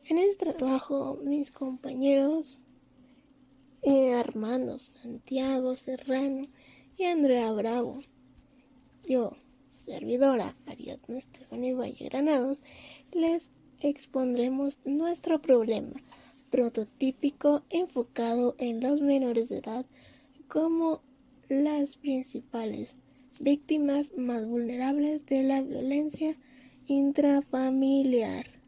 En este trabajo, mis compañeros Armando Santiago Serrano y Andrea Bravo, yo, servidora Ariadna Estefanía Valle Granados, les expondremos nuestro problema prototípico enfocado en los menores de edad como las principales víctimas más vulnerables de la violencia intrafamiliar.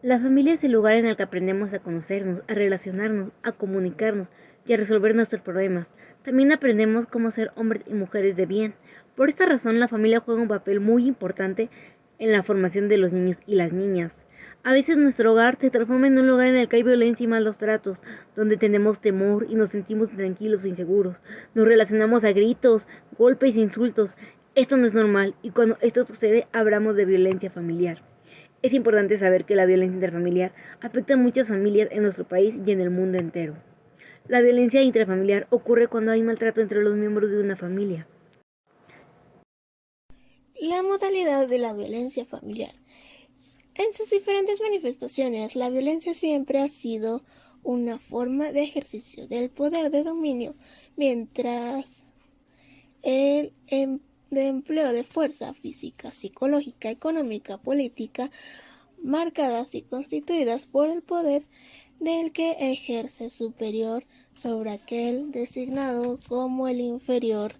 La familia es el lugar en el que aprendemos a conocernos, a relacionarnos, a comunicarnos y a resolver nuestros problemas. También aprendemos cómo ser hombres y mujeres de bien. Por esta razón, la familia juega un papel muy importante en la formación de los niños y las niñas. A veces nuestro hogar se transforma en un lugar en el que hay violencia y malos tratos, donde tenemos temor y nos sentimos tranquilos o inseguros. Nos relacionamos a gritos, golpes e insultos. Esto no es normal y cuando esto sucede hablamos de violencia familiar. Es importante saber que la violencia intrafamiliar afecta a muchas familias en nuestro país y en el mundo entero. La violencia intrafamiliar ocurre cuando hay maltrato entre los miembros de una familia. La modalidad de la violencia familiar. En sus diferentes manifestaciones, la violencia siempre ha sido una forma de ejercicio del poder de dominio, mientras el de empleo de fuerza física, psicológica, económica, política, marcadas y constituidas por el poder del que ejerce superior sobre aquel designado como el inferior.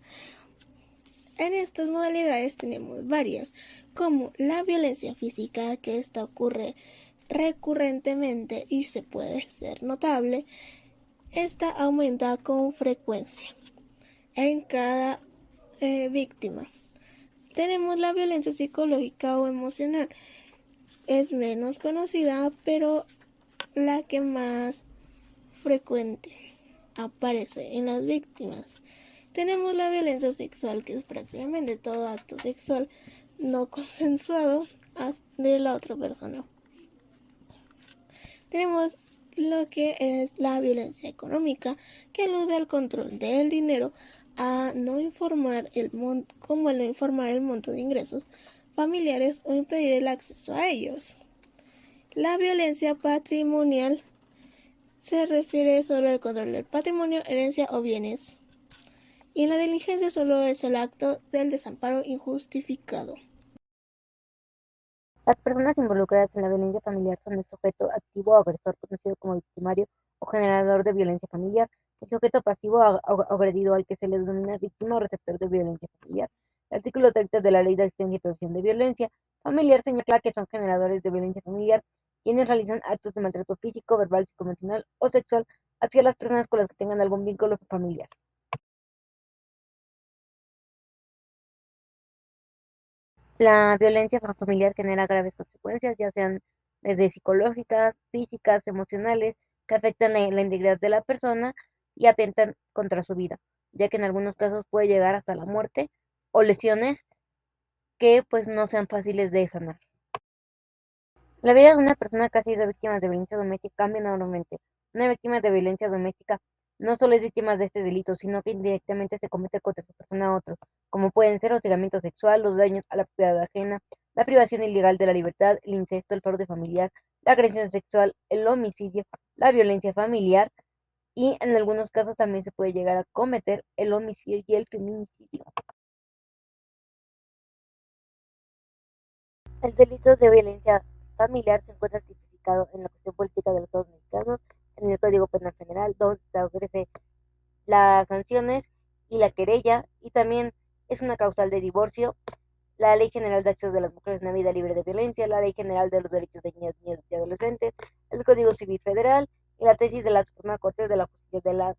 En estas modalidades tenemos varias, como la violencia física, que esta ocurre recurrentemente y se puede ser notable. Esta aumenta con frecuencia en cada víctima. Tenemos la violencia psicológica o emocional. Es menos conocida, pero la que más frecuente aparece en las víctimas. Tenemos la violencia sexual, que es prácticamente todo acto sexual no consensuado de la otra persona. Tenemos lo que es la violencia económica, que alude al control del dinero, a no informar como el no informar el monto de ingresos familiares o impedir el acceso a ellos. La violencia patrimonial se refiere solo al control del patrimonio, herencia o bienes. Y en la diligencia solo es el acto del desamparo injustificado. Las personas involucradas en la violencia familiar son el sujeto activo o agresor, conocido como victimario o generador de violencia familiar, el sujeto pasivo o agredido, al que se le denomina víctima o receptor de violencia familiar. El artículo 30 de la Ley de Asistencia y Prevención de Violencia Familiar señala que son generadores de violencia familiar quienes realizan actos de maltrato físico, verbal, psicoemocional o sexual hacia las personas con las que tengan algún vínculo familiar. La violencia familiar genera graves consecuencias, ya sean desde psicológicas, físicas, emocionales, que afectan la integridad de la persona y atentan contra su vida, ya que en algunos casos puede llegar hasta la muerte o lesiones que pues no sean fáciles de sanar. La vida de una persona que ha sido víctima de violencia doméstica cambia enormemente. Una víctima de violencia doméstica no solo es víctima de este delito, sino que indirectamente se comete contra su persona a otros, como pueden ser hostigamiento sexual, los daños a la propiedad ajena, la privación ilegal de la libertad, el incesto, el fraude familiar, la agresión sexual, el homicidio, la violencia familiar y en algunos casos también se puede llegar a cometer el homicidio y el feminicidio. El delito de violencia familiar se encuentra tipificado en la Constitución Política de los Estados Mexicanos, en el Código Penal Federal, donde se establece las sanciones y la querella, y también es una causal de divorcio, la Ley General de Acceso de las Mujeres a una Vida Libre de Violencia, la Ley General de los Derechos de Niñas, Niños y Adolescentes, el Código Civil Federal y la tesis de la Suprema Corte de la Justicia de la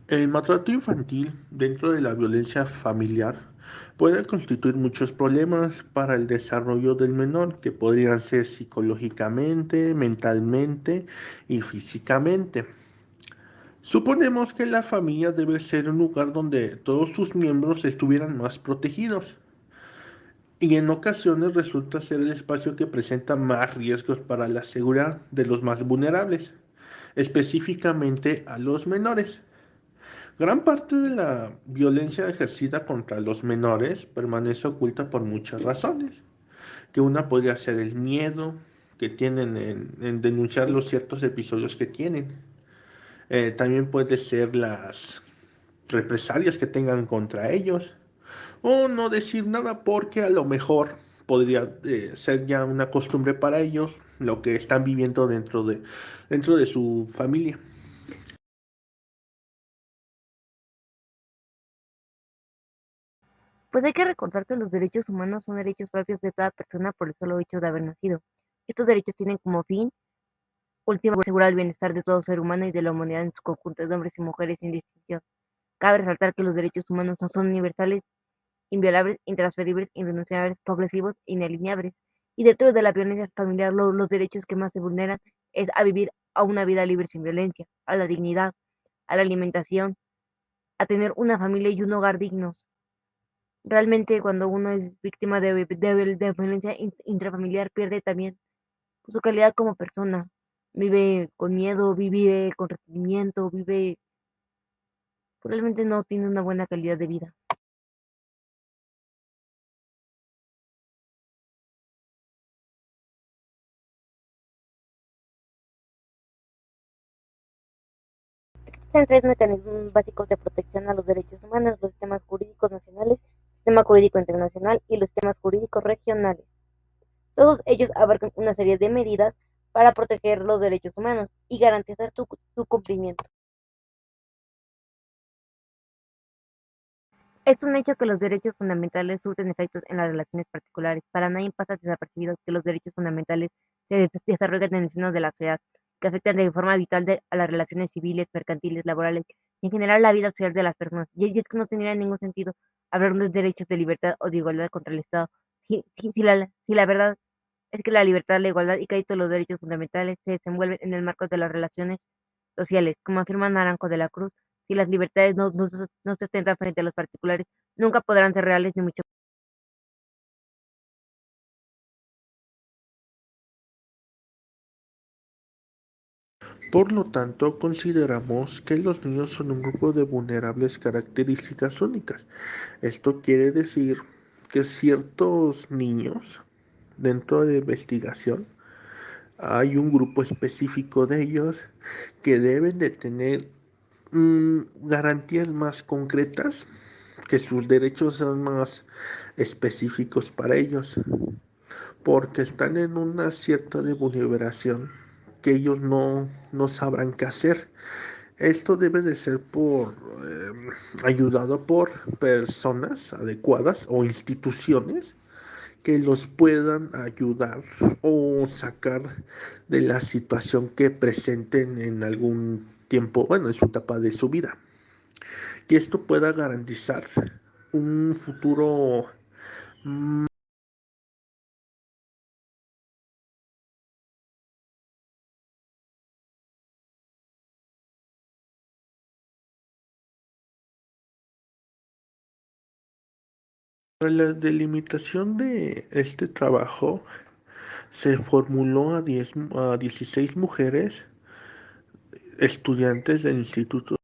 El maltrato infantil dentro de la violencia familiar puede constituir muchos problemas para el desarrollo del menor, que podrían ser psicológicamente, mentalmente y físicamente. Suponemos que la familia debe ser un lugar donde todos sus miembros estuvieran más protegidos. y en ocasiones resulta ser el espacio que presenta más riesgos para la seguridad de los más vulnerables, específicamente a los menores. Gran parte de la violencia ejercida contra los menores permanece oculta por muchas razones, que una podría ser el miedo que tienen en denunciar los ciertos episodios que tienen. También puede ser las represalias que tengan contra ellos, o no decir nada porque a lo mejor podría ser ya una costumbre para ellos lo que están viviendo dentro de su familia. Pues hay que recordar que los derechos humanos son derechos propios de toda persona por el solo hecho de haber nacido. Estos derechos tienen como fin último asegurar el bienestar de todo ser humano y de la humanidad en su conjunto de hombres y mujeres sin distinción. Cabe resaltar que los derechos humanos no son universales, inviolables, intransferibles, irrenunciables, progresivos e inalienables. Y dentro de la violencia familiar, los derechos que más se vulneran es a vivir a una vida libre sin violencia, a la dignidad, a la alimentación, a tener una familia y un hogar dignos. Realmente cuando uno es víctima de violencia intrafamiliar pierde también su calidad como persona. Vive con miedo, vive con resentimiento, vive, realmente no tiene una buena calidad de vida. Existen tres mecanismos básicos de protección a los derechos humanos: los sistemas jurídicos nacionales, el sistema jurídico internacional y los sistemas jurídicos regionales. Todos ellos abarcan una serie de medidas para proteger los derechos humanos y garantizar su cumplimiento. Es un hecho que los derechos fundamentales surten efectos en las relaciones particulares. Para nadie pasa desapercibido que los derechos fundamentales se desarrollan en el seno de la sociedad, que afectan de forma vital a las relaciones civiles, mercantiles, laborales y en general la vida social de las personas. Y es que no tendría ningún sentido hablar de derechos de libertad o de igualdad contra el Estado si la verdad es que la libertad, la igualdad y casi todos los derechos fundamentales se desenvuelven en el marco de las relaciones sociales. Como afirma Naranjo de la Cruz, si las libertades no se ostentan frente a los particulares, nunca podrán ser reales ni mucho. Por lo tanto, consideramos que los niños son un grupo de vulnerables características únicas. Esto quiere decir que ciertos niños, dentro de investigación, hay un grupo específico de ellos que deben de tener garantías más concretas, que sus derechos son más específicos para ellos, porque están en una cierta de vulneración que ellos no sabrán qué hacer. Esto debe de ser ayudado por personas adecuadas o instituciones que los puedan ayudar o sacar de la situación que presenten en algún tiempo, bueno, en su etapa de su vida. Que esto pueda garantizar un futuro. Para la delimitación de este trabajo se formuló a 16 mujeres estudiantes del Instituto.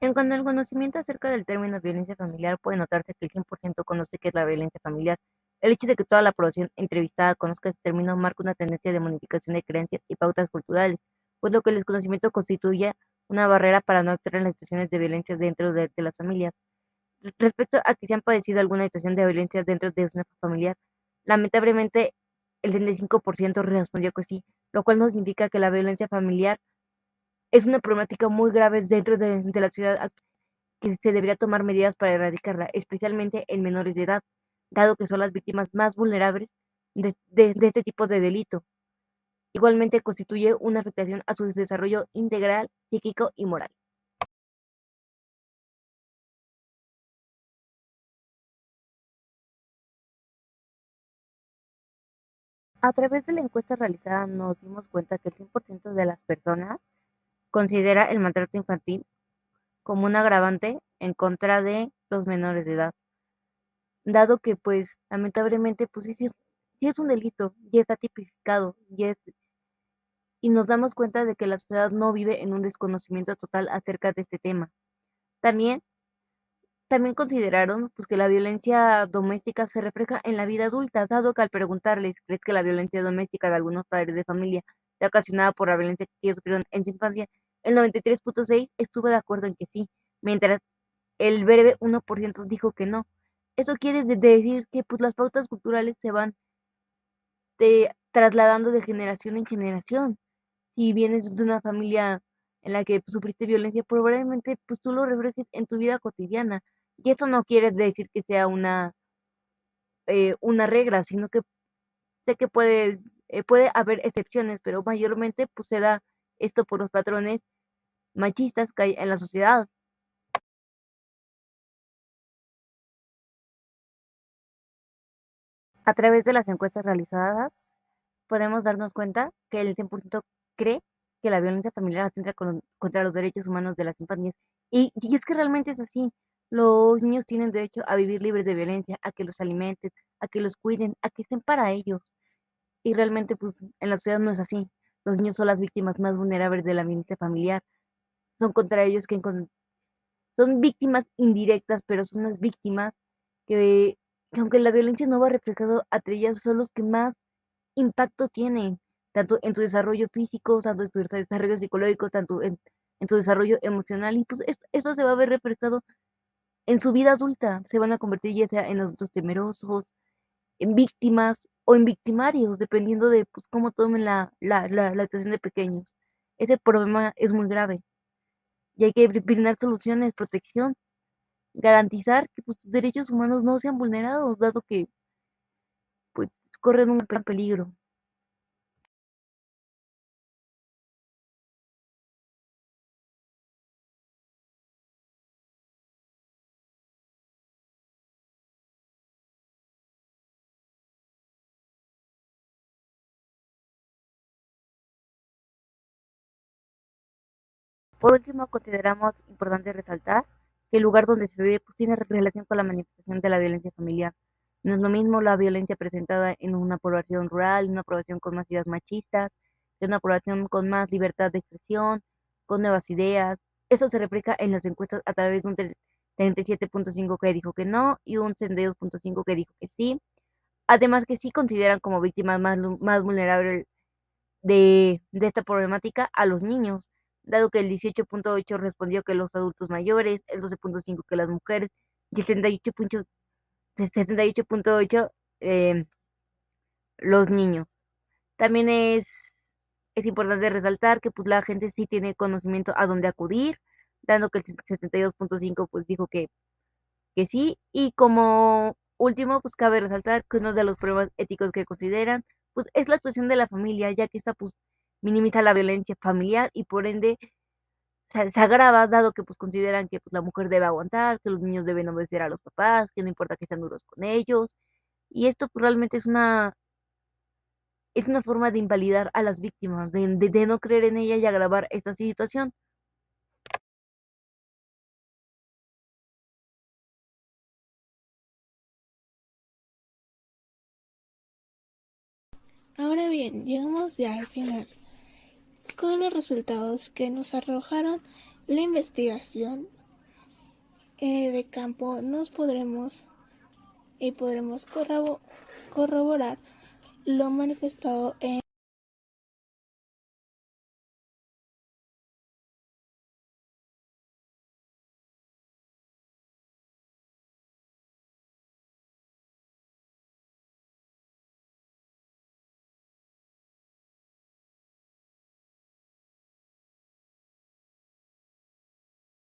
En cuanto al conocimiento acerca del término violencia familiar, puede notarse que el 100% conoce qué es la violencia familiar. El hecho de que toda la población entrevistada conozca este término marca una tendencia de modificación de creencias y pautas culturales, pues lo que el desconocimiento constituye una barrera para no actuar en las situaciones de violencia dentro de las familias. Respecto a que se han padecido alguna situación de violencia dentro de una familiar, lamentablemente el 35% respondió que sí, lo cual no significa que la violencia familiar es una problemática muy grave dentro de la ciudad que se debería tomar medidas para erradicarla, especialmente en menores de edad, dado que son las víctimas más vulnerables de este tipo de delito. Igualmente constituye una afectación a su desarrollo integral, psíquico y moral. A través de la encuesta realizada nos dimos cuenta que el 100% de las personas considera el maltrato infantil como un agravante en contra de los menores de edad, dado que pues lamentablemente pues sí es un delito, ya está tipificado, y nos damos cuenta de que la sociedad no vive en un desconocimiento total acerca de este tema. También, también consideraron pues, que la violencia doméstica se refleja en la vida adulta, dado que al preguntarles, ¿crees que la violencia doméstica de algunos padres de familia está ocasionada por la violencia que ellos sufrieron en su infancia? El 93.6 estuvo de acuerdo en que sí, mientras el breve 1% dijo que no. Eso quiere decir que pues, las pautas culturales se van trasladando de generación en generación. Si vienes de una familia en la que sufriste violencia, probablemente pues tú lo reflejes en tu vida cotidiana. Y eso no quiere decir que sea una regla, sino que sé que puede haber excepciones, pero mayormente pues se da esto por los patrones machistas que hay en la sociedad. A través de las encuestas realizadas, podemos darnos cuenta que el 100% cree que la violencia familiar atenta contra los derechos humanos de las infancias. Y es que realmente es así. Los niños tienen derecho a vivir libres de violencia, a que los alimenten, a que los cuiden, a que estén para ellos. Y realmente pues, en la sociedad no es así. Los niños son las víctimas más vulnerables de la violencia familiar. Son contra ellos son víctimas indirectas, pero son las víctimas que aunque la violencia no va reflejado entre ellas, son los que más impacto tienen, tanto en tu desarrollo físico, tanto en tu desarrollo psicológico, tanto en tu desarrollo emocional, y pues eso se va a ver reflejado en su vida adulta. Se van a convertir ya sea en adultos temerosos, en víctimas o en victimarios, dependiendo de pues, cómo tomen la actuación de pequeños. Ese problema es muy grave y hay que brindar soluciones, protección, garantizar que pues, sus derechos humanos no sean vulnerados, dado que pues corren un gran peligro. Por último, consideramos importante resaltar que el lugar donde se vive pues, tiene relación con la manifestación de la violencia familiar. No es lo mismo la violencia presentada en una población rural, en una población con más ideas machistas, en una población con más libertad de expresión, con nuevas ideas. Eso se refleja en las encuestas a través de un 37.5 que dijo que no y un 62.5 que dijo que sí. Además que sí consideran como víctimas más vulnerables de esta problemática a los niños, dado que el 18.8 respondió que los adultos mayores, el 12.5 que las mujeres y el 78.8 los niños. También es importante resaltar que pues, la gente sí tiene conocimiento a dónde acudir, dando que el 72.5 pues dijo que sí. Y como último, pues cabe resaltar que uno de los problemas éticos que consideran, pues es la actuación de la familia, ya que esta pues minimiza la violencia familiar y por ende se agrava, dado que pues consideran que pues, la mujer debe aguantar, que los niños deben obedecer a los papás, que no importa que sean duros con ellos. Y esto pues, realmente es una forma de invalidar a las víctimas, de no creer en ella y agravar esta situación. Ahora bien, llegamos ya al final. Con los resultados que nos arrojaron la investigación de campo, podremos corroborar lo manifestado en